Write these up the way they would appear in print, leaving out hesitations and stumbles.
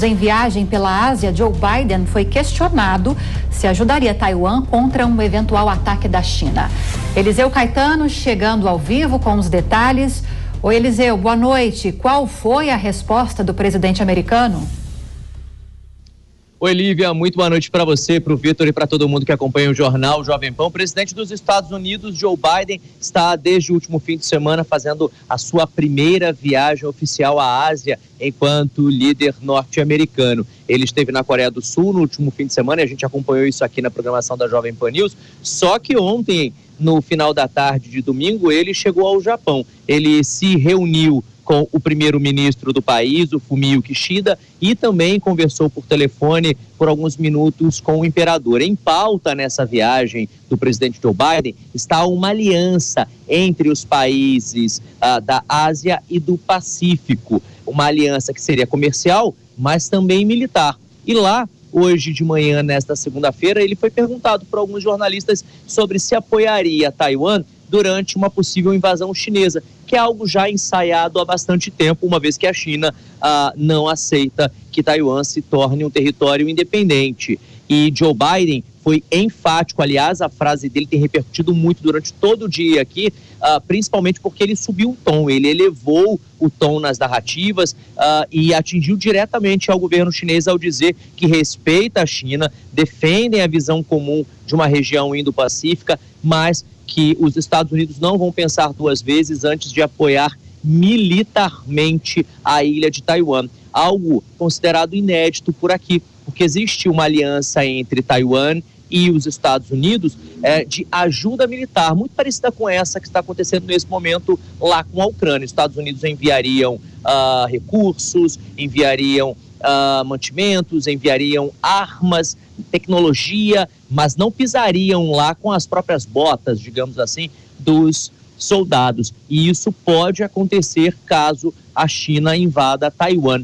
Em viagem pela Ásia, Joe Biden foi questionado se ajudaria Taiwan contra um eventual ataque da China. Eliseu Caetano chegando ao vivo com os detalhes. Oi, Eliseu, boa noite. Qual foi a resposta do presidente americano? Oi, Lívia, muito boa noite para você, para o Vitor e para todo mundo que acompanha o jornal Jovem Pan. O presidente dos Estados Unidos, Joe Biden, está desde o último fim de semana fazendo a sua primeira viagem oficial à Ásia enquanto líder norte-americano. Ele esteve na Coreia do Sul no último fim de semana e a gente acompanhou isso aqui na programação da Jovem Pan News. Só que ontem, no final da tarde de domingo, ele chegou ao Japão. Ele se reuniu com o primeiro-ministro do país, o Fumio Kishida, e também conversou por telefone por alguns minutos com o imperador. Em pauta nessa viagem do presidente Joe Biden está uma aliança entre os países da Ásia e do Pacífico. Uma aliança que seria comercial, mas também militar. E lá, hoje de manhã, nesta segunda-feira, ele foi perguntado por alguns jornalistas sobre se apoiaria Taiwan durante uma possível invasão chinesa, que é algo já ensaiado há bastante tempo, uma vez que a China não aceita que Taiwan se torne um território independente. E Joe Biden foi enfático, aliás, a frase dele tem repercutido muito durante todo o dia aqui, principalmente porque ele subiu o tom, ele elevou o tom nas narrativas e atingiu diretamente ao governo chinês ao dizer que respeita a China, defendem a visão comum de uma região indo-pacífica, mas que os Estados Unidos não vão pensar duas vezes antes de apoiar militarmente a ilha de Taiwan. Algo considerado inédito por aqui, porque existe uma aliança entre Taiwan e os Estados Unidos de ajuda militar, muito parecida com essa que está acontecendo nesse momento lá com a Ucrânia. Os Estados Unidos enviariam recursos, enviariam mantimentos, enviariam armas, tecnologia, mas não pisariam lá com as próprias botas, digamos assim, dos soldados. E isso pode acontecer caso a China invada Taiwan.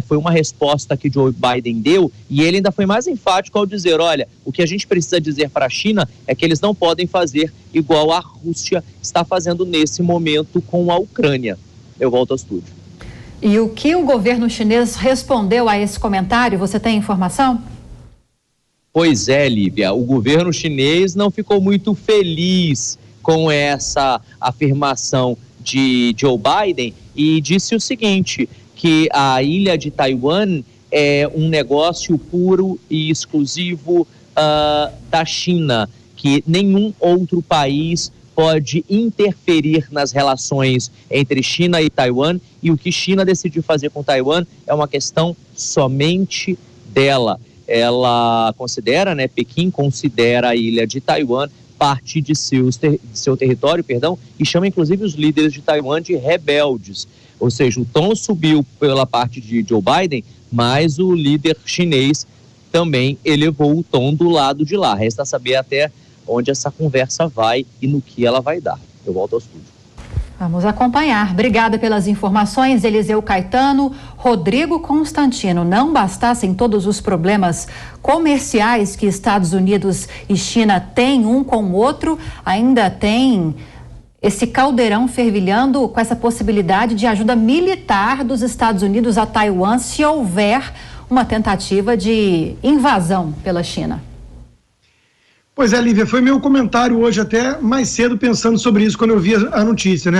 Foi uma resposta que Joe Biden deu e ele ainda foi mais enfático ao dizer, olha, o que a gente precisa dizer para a China é que eles não podem fazer igual a Rússia está fazendo nesse momento com a Ucrânia. Eu volto ao estúdio. E o que o governo chinês respondeu a esse comentário? Você tem informação? Pois é, Lívia, o governo chinês não ficou muito feliz com essa afirmação de Joe Biden e disse o seguinte, que a ilha de Taiwan é um negócio puro e exclusivo da China, que nenhum outro país pode interferir nas relações entre China e Taiwan, e o que China decidiu fazer com Taiwan é uma questão somente dela. Ela considera, Pequim considera a ilha de Taiwan parte de seu território, e chama inclusive os líderes de Taiwan de rebeldes. Ou seja, o tom subiu pela parte de Joe Biden, mas o líder chinês também elevou o tom do lado de lá. Resta saber até onde essa conversa vai e no que ela vai dar. Eu volto ao estúdio. Vamos acompanhar. Obrigada pelas informações, Eliseu Caetano. Rodrigo Constantino, não bastassem todos os problemas comerciais que Estados Unidos e China têm um com o outro, ainda tem esse caldeirão fervilhando com essa possibilidade de ajuda militar dos Estados Unidos a Taiwan se houver uma tentativa de invasão pela China. Pois é, Lívia, foi meu comentário hoje até mais cedo pensando sobre isso quando eu vi a notícia,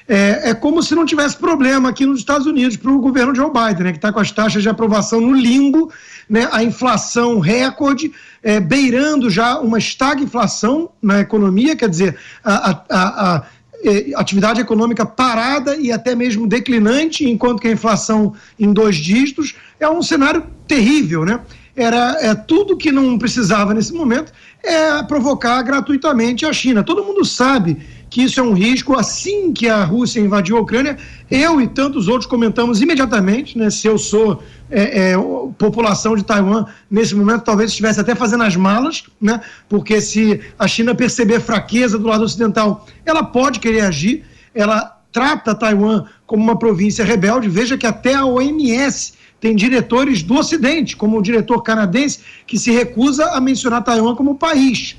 É como se não tivesse problema aqui nos Estados Unidos para o governo Joe Biden, que está com as taxas de aprovação no limbo, a inflação recorde, beirando já uma estagflação na economia, quer dizer, a atividade econômica parada e até mesmo declinante, enquanto que a inflação em 2 dígitos, é um cenário terrível, Era tudo que não precisava nesse momento é provocar gratuitamente a China. Todo mundo sabe que isso é um risco. Assim que a Rússia invadiu a Ucrânia, eu e tantos outros comentamos imediatamente, se eu sou população de Taiwan, nesse momento talvez estivesse até fazendo as malas, porque se a China perceber fraqueza do lado ocidental, ela pode querer agir, ela trata Taiwan como uma província rebelde. Veja que até a OMS tem diretores do Ocidente, como o diretor canadense, que se recusa a mencionar Taiwan como país.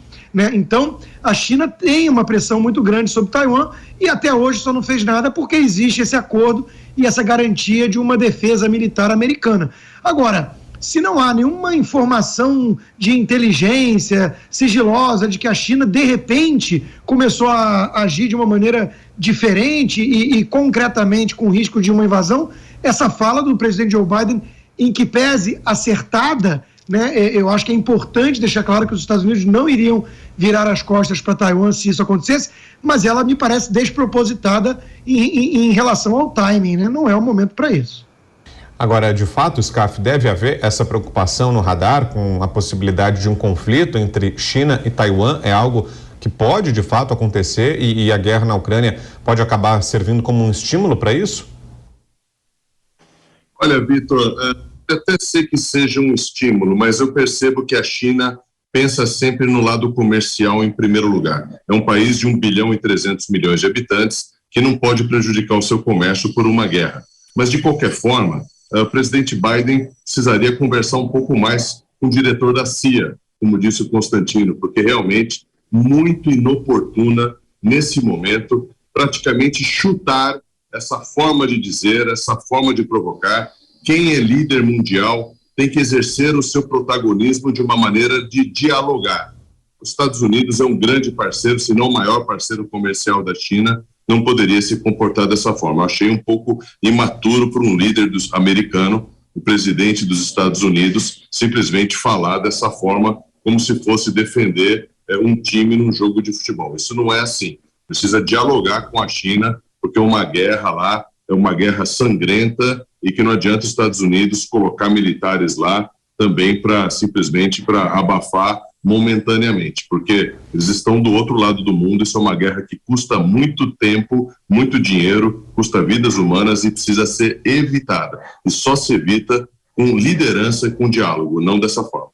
Então, a China tem uma pressão muito grande sobre Taiwan e até hoje só não fez nada porque existe esse acordo e essa garantia de uma defesa militar americana. Agora, se não há nenhuma informação de inteligência sigilosa de que a China, de repente, começou a agir de uma maneira diferente e concretamente com risco de uma invasão, essa fala do presidente Joe Biden, em que pese acertada, né, eu acho que é importante deixar claro que os Estados Unidos não iriam virar as costas para Taiwan se isso acontecesse, mas ela me parece despropositada em relação ao timing, né? Não é o momento para isso. Agora, de fato, Scaff, deve haver essa preocupação no radar com a possibilidade de um conflito entre China e Taiwan? É algo que pode, de fato, acontecer e a guerra na Ucrânia pode acabar servindo como um estímulo para isso? Olha, Vitor, até sei que seja um estímulo, mas eu percebo que a China pensa sempre no lado comercial em primeiro lugar. É um país de 1 bilhão e 300 milhões de habitantes que não pode prejudicar o seu comércio por uma guerra. Mas, de qualquer forma, o presidente Biden precisaria conversar um pouco mais com o diretor da CIA, como disse o Constantino, porque realmente muito inoportuna, nesse momento, praticamente chutar essa forma de dizer, essa forma de provocar. Quem é líder mundial tem que exercer o seu protagonismo de uma maneira de dialogar. Os Estados Unidos é um grande parceiro, se não o maior parceiro comercial da China, não poderia se comportar dessa forma. Eu achei um pouco imaturo para um líder americano, o presidente dos Estados Unidos, simplesmente falar dessa forma, como se fosse defender um time num jogo de futebol. Isso não é assim. Precisa dialogar com a China, porque uma guerra lá é uma guerra sangrenta e que não adianta os Estados Unidos colocar militares lá também simplesmente para abafar momentaneamente, porque eles estão do outro lado do mundo. Isso é uma guerra que custa muito tempo, muito dinheiro, custa vidas humanas e precisa ser evitada. E só se evita com liderança e com diálogo, não dessa forma.